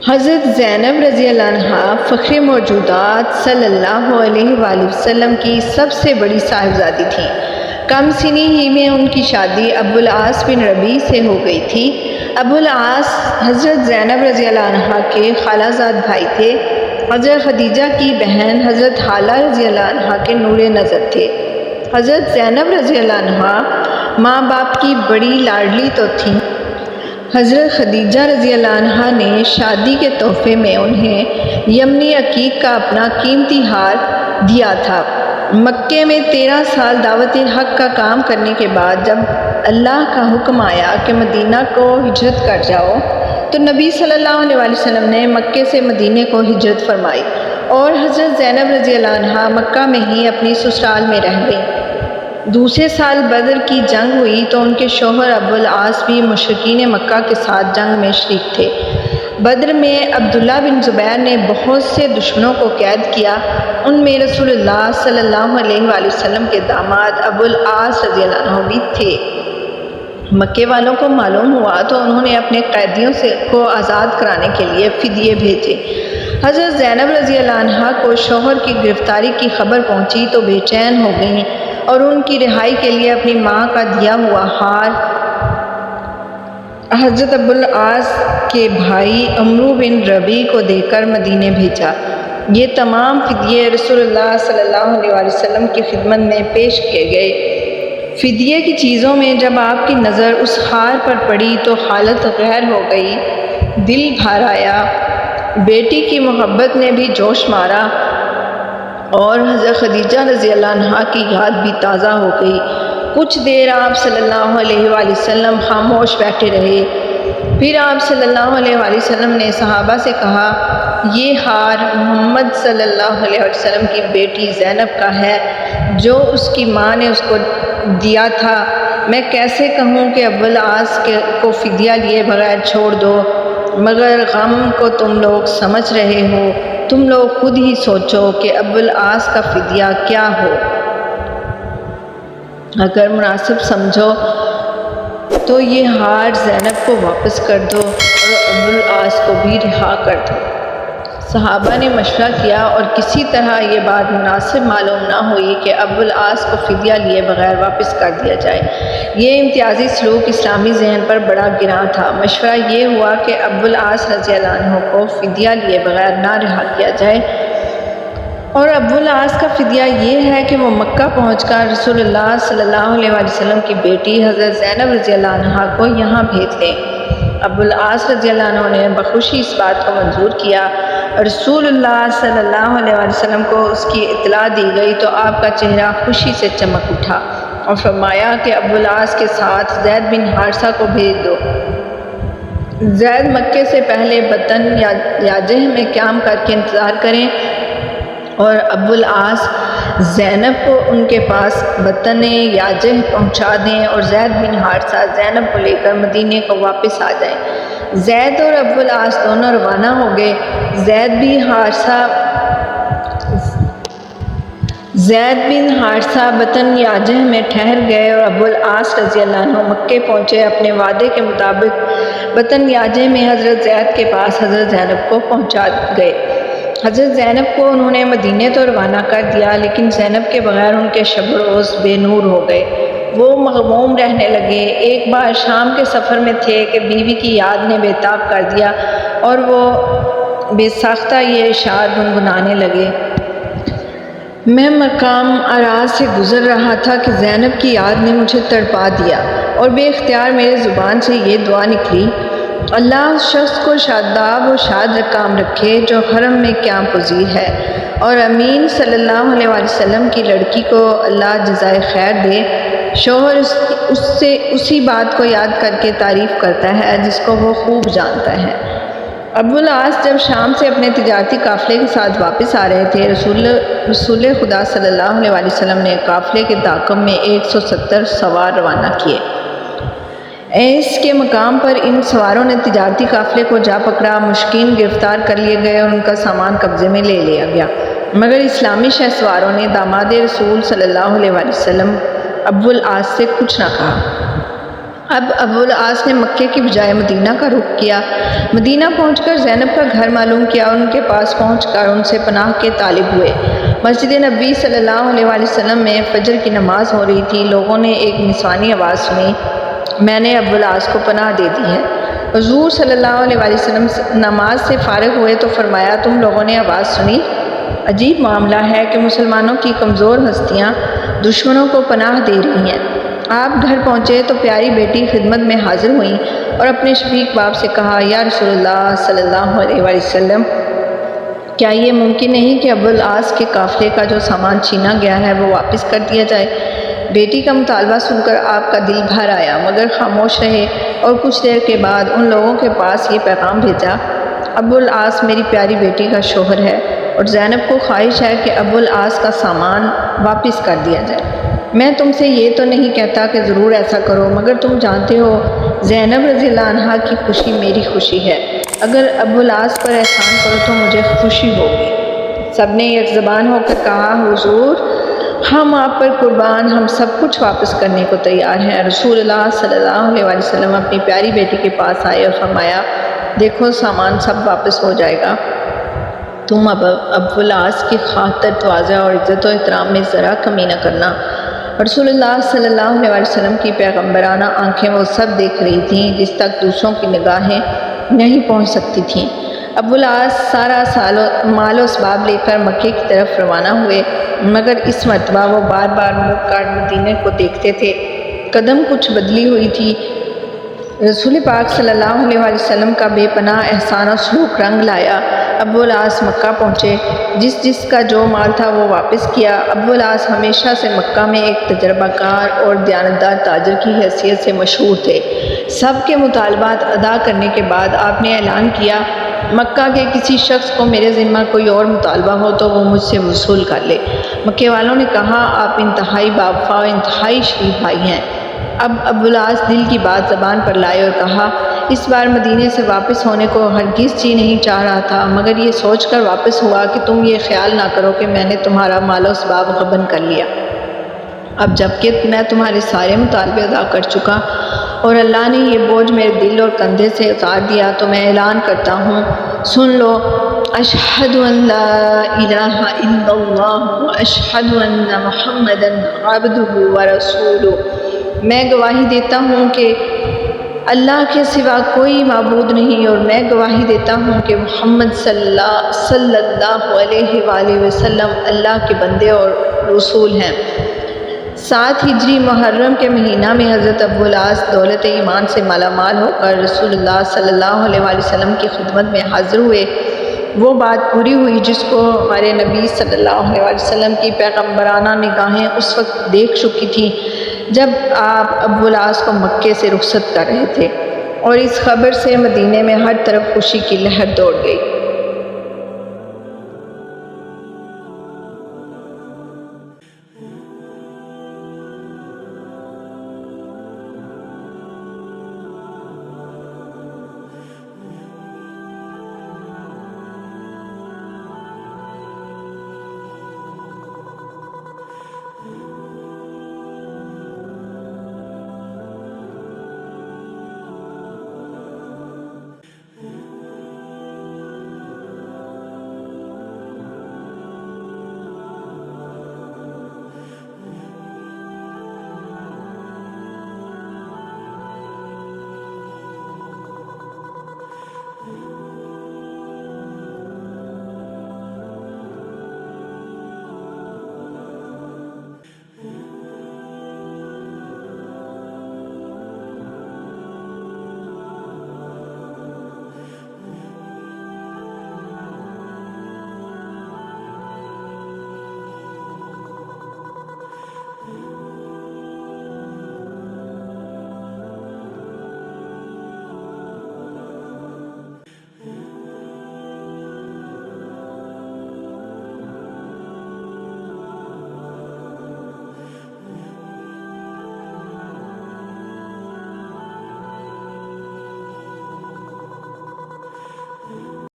حضرت زینب رضی اللہ عنہا فخر موجودات صلی اللہ علیہ وآلہ وسلم کی سب سے بڑی صاحبزادی تھیں۔ کم سنی ہی میں ان کی شادی ابو العاص بن ربیع سے ہو گئی تھی۔ ابو العاص حضرت زینب رضی اللہ عنہا کے خالہ زاد بھائی تھے۔ حضرت خدیجہ کی بہن حضرت حالہ رضی اللہ عنہا کے نور نظر تھے۔ حضرت زینب رضی اللہ عنہا ماں باپ کی بڑی لاڈلی تو تھیں۔ حضرت خدیجہ رضی اللہ عنہا نے شادی کے تحفے میں انہیں یمنی عقیق کا اپنا قیمتی ہار دیا تھا۔ مکے میں 13 سال دعوت حق کا کام کرنے کے بعد جب اللہ کا حکم آیا کہ مدینہ کو ہجرت کر جاؤ تو نبی صلی اللہ علیہ وسلم نے مکے سے مدینے کو ہجرت فرمائی اور حضرت زینب رضی اللہ عنہا مکہ میں ہی اپنی سسرال میں رہ گئیں۔ دوسرے سال بدر کی جنگ ہوئی تو ان کے شوہر ابو العاص بھی مشرکین مکہ کے ساتھ جنگ میں شریک تھے۔ بدر میں عبداللہ بن زبیر نے بہت سے دشمنوں کو قید کیا۔ ان میں رسول اللہ صلی اللہ علیہ وآلہ وسلم کے داماد ابو العاص رضی اللہ عنہ بھی تھے۔ مکے والوں کو معلوم ہوا تو انہوں نے اپنے قیدیوں کو آزاد کرانے کے لیے فدیے بھیجے۔ حضرت زینب رضی اللہ عنہا کو شوہر کی گرفتاری کی خبر پہنچی تو بے چین ہو گئیں اور ان کی رہائی کے لیے اپنی ماں کا دیا ہوا ہار حضرت ابو العاص کے بھائی عمرو بن ربیع کو دے کر مدینے بھیجا۔ یہ تمام فدیے رسول اللہ صلی اللہ علیہ وآلہ وسلم کی خدمت میں پیش کیے گئے۔ فدیے کی چیزوں میں جب آپ کی نظر اس ہار پر پڑی تو حالت غیر ہو گئی، دل بھر آیا، بیٹی کی محبت نے بھی جوش مارا اور حضرت خدیجہ رضی اللہ عنہا کی یاد بھی تازہ ہو گئی۔ کچھ دیر آپ صلی اللہ علیہ وآلہ وسلم خاموش بیٹھے رہے۔ پھر آپ صلی اللہ علیہ وآلہ وسلم نے صحابہ سے کہا، یہ ہار محمد صلی اللہ علیہ وسلم کی بیٹی زینب کا ہے جو اس کی ماں نے اس کو دیا تھا۔ میں کیسے کہوں کہ ابو العاص کو فدیہ لیے بغیر چھوڑ دو، مگر غم کو تم لوگ سمجھ رہے ہو۔ تم لوگ خود ہی سوچو کہ ابو العاص کا فدیہ کیا ہو۔ اگر مناسب سمجھو تو یہ ہار زینب کو واپس کر دو اور ابو العاص کو بھی رہا کر دو۔ صحابہ نے مشورہ کیا اور کسی طرح یہ بات مناسب معلوم نہ ہوئی کہ ابو العاص کو فدیہ لیے بغیر واپس کر دیا جائے۔ یہ امتیازی سلوک اسلامی ذہن پر بڑا گراں تھا۔ مشورہ یہ ہوا کہ ابو العاص رضی اللہ عنہ کو فدیہ لیے بغیر نہ رہا کیا جائے، اور ابو العاص کا فدیہ یہ ہے کہ وہ مکہ پہنچ کر رسول اللہ صلی اللہ علیہ وآلہ وسلم کی بیٹی حضرت زینب رضی اللہ عنہا کو یہاں بھیج دیں۔ ابو العاص رضی اللہ عنہ نے بخوشی اس بات کو منظور کیا۔ رسول اللہ صلی اللہ علیہ وآلہ وسلم کو اس کی اطلاع دی گئی تو آپ کا چہرہ خوشی سے چمک اٹھا اور فرمایا کہ ابو العاص کے ساتھ زید بن حارثہ کو بھیج دو۔ زید مکے سے پہلے بطن یاجہ میں قیام کر کے انتظار کریں اور ابو العاص زینب کو ان کے پاس بطن یاجہ پہنچا دیں اور زید بن حارثہ زینب کو لے کر مدینے کو واپس آ جائیں۔ زید اور ابو العاص دونوں روانہ ہو گئے۔ زید بن حارثہ بطن یاجہ میں ٹھہر گئے اور ابو العاص رضی اللہ عنہ مکے پہنچے۔ اپنے وعدے کے مطابق بطن یاجہ میں حضرت زید کے پاس حضرت زینب کو پہنچا گئے۔ حضرت زینب کو انہوں نے مدینے تو روانہ کر دیا، لیکن زینب کے بغیر ان کے شب و روز بے نور ہو گئے۔ وہ مغموم رہنے لگے۔ ایک بار شام کے سفر میں تھے کہ بیوی کی یاد نے بے تاب کر دیا اور وہ بے ساختہ یہ اشعار گنگنانے لگے۔ میں مقام اراز سے گزر رہا تھا کہ زینب کی یاد نے مجھے تڑپا دیا اور بے اختیار میرے زبان سے یہ دعا نکلی، اللہ اس شخص کو شاداب و شاد کام رکھے جو حرم میں قیام پذیر ہے، اور امین صلی اللہ علیہ وآلہ وسلم کی لڑکی کو اللہ جزائے خیر دے۔ شوہر اس سے اسی بات کو یاد کر کے تعریف کرتا ہے جس کو وہ خوب جانتا ہے۔ ابو العاص جب شام سے اپنے تجارتی قافلے کے ساتھ واپس آ رہے تھے، رسول خدا صلی اللہ علیہ وآلہ وسلم نے قافلے کے طاقم میں 170 سوار روانہ کیے۔ ایس کے مقام پر ان سواروں نے تجارتی قافلے کو جا پکڑا، مشکین گرفتار کر لیے گئے اور ان کا سامان قبضے میں لے لیا گیا، مگر اسلامی شہ سواروں نے داماد رسول صلی اللہ علیہ وآلہ وسلم ابو العاص سے کچھ نہ کہا۔ اب ابو العاص نے مکے کی بجائے مدینہ کا رخ کیا۔ مدینہ پہنچ کر زینب کا گھر معلوم کیا اور ان کے پاس پہنچ کر ان سے پناہ کے طالب ہوئے۔ مسجد نبی صلی اللہ علیہ وآلہ وسلم میں فجر کی نماز ہو رہی تھی۔ لوگوں نے ایک نسوانی آواز سنی، میں نے ابو العاص کو پناہ دے دی ہے۔ حضور صلی اللہ علیہ وآلہ وسلم نماز سے فارغ ہوئے تو فرمایا، تم لوگوں نے آواز سنی؟ عجیب معاملہ ہے کہ مسلمانوں کی کمزور ہستیاں دشمنوں کو پناہ دے رہی ہیں۔ آپ گھر پہنچے تو پیاری بیٹی خدمت میں حاضر ہوئیں اور اپنے شفیق باپ سے کہا، یا رسول اللہ صلی اللہ علیہ وآلہ وسلم، کیا یہ ممکن نہیں کہ ابو العاص کے قافلے کا جو سامان چھینا گیا ہے وہ واپس کر دیا جائے؟ بیٹی کا مطالبہ سن کر آپ کا دل بھر آیا، مگر خاموش رہے اور کچھ دیر کے بعد ان لوگوں کے پاس یہ پیغام بھیجا، ابو العاص میری پیاری بیٹی کا شوہر ہے اور زینب کو خواہش ہے کہ ابو العاص کا سامان واپس کر دیا جائے۔ میں تم سے یہ تو نہیں کہتا کہ ضرور ایسا کرو، مگر تم جانتے ہو زینب رضی اللہ عنہا کی خوشی میری خوشی ہے۔ اگر ابو العاص پر احسان کرو تو مجھے خوشی ہوگی۔ سب نے ایک زبان ہو کر کہا، حضور ہم آپ پر قربان، ہم سب کچھ واپس کرنے کو تیار ہیں۔ رسول اللہ صلی اللہ علیہ وآلہ وسلم اپنی پیاری بیٹی کے پاس آئے اور فرمایا، دیکھو سامان سب واپس ہو جائے گا، تم ابو العاص کی خاطر تواضع اور عزت و احترام میں ذرا کمی نہ کرنا۔ رسول اللہ صلی اللہ علیہ وآلہ وسلم کی پیغمبرانہ آنکھیں وہ سب دیکھ رہی تھیں جس تک دوسروں کی نگاہیں نہیں پہنچ سکتی تھیں۔ ابو العاص سارا مال و اسباب لے کر مکے کی طرف روانہ ہوئے، مگر اس مرتبہ وہ بار بار منہ کاٹ مدینے کو دیکھتے تھے۔ قدم کچھ بدلی ہوئی تھی۔ رسول پاک صلی اللہ علیہ وآلہ وسلم کا بے پناہ احسان و سلوک رنگ لایا۔ ابو العاص مکہ پہنچے، جس کا جو مال تھا وہ واپس کیا۔ ابو العاص ہمیشہ سے مکہ میں ایک تجربہ کار اور دیانتدار تاجر کی حیثیت سے مشہور تھے۔ سب کے مطالبات ادا کرنے کے بعد آپ نے اعلان کیا، مکہ کے کسی شخص کو میرے ذمہ کوئی اور مطالبہ ہو تو وہ مجھ سے وصول کر لے۔ مکے والوں نے کہا، آپ انتہائی باوفا و انتہائی شریف بھائی ہیں۔ اب ابو العاص دل کی بات زبان پر لائے اور کہا، اس بار مدینے سے واپس ہونے کو ہرگز جی نہیں چاہ رہا تھا، مگر یہ سوچ کر واپس ہوا کہ تم یہ خیال نہ کرو کہ میں نے تمہارا مال و اسباب غبن کر لیا۔ اب جب کہ میں تمہارے سارے مطالبے ادا کر چکا اور اللہ نے یہ بوجھ میرے دل اور کندھے سے اتار دیا تو میں اعلان کرتا ہوں، سن لو، اشہد ان لا الہ الا اللہ و اشہد ان محمدا عبدہ و رسولہ، میں گواہی دیتا ہوں کہ اللہ کے سوا کوئی معبود نہیں، اور میں گواہی دیتا ہوں کہ محمد صلی اللہ علیہ وآلہ وسلم اللہ کے بندے اور رسول ہیں۔ 7 ہجری محرم کے مہینہ میں حضرت ابو العاص دولت ایمان سے مالا مال ہو کر رسول اللہ صلی اللہ علیہ وآلہ وسلم کی خدمت میں حاضر ہوئے۔ وہ بات پوری ہوئی جس کو ہمارے نبی صلی اللہ علیہ وآلہ وسلم کی پیغمبرانہ نگاہیں اس وقت دیکھ چکی تھیں جب آپ ابو العاص کو مکے سے رخصت کر رہے تھے، اور اس خبر سے مدینے میں ہر طرف خوشی کی لہر دوڑ گئی۔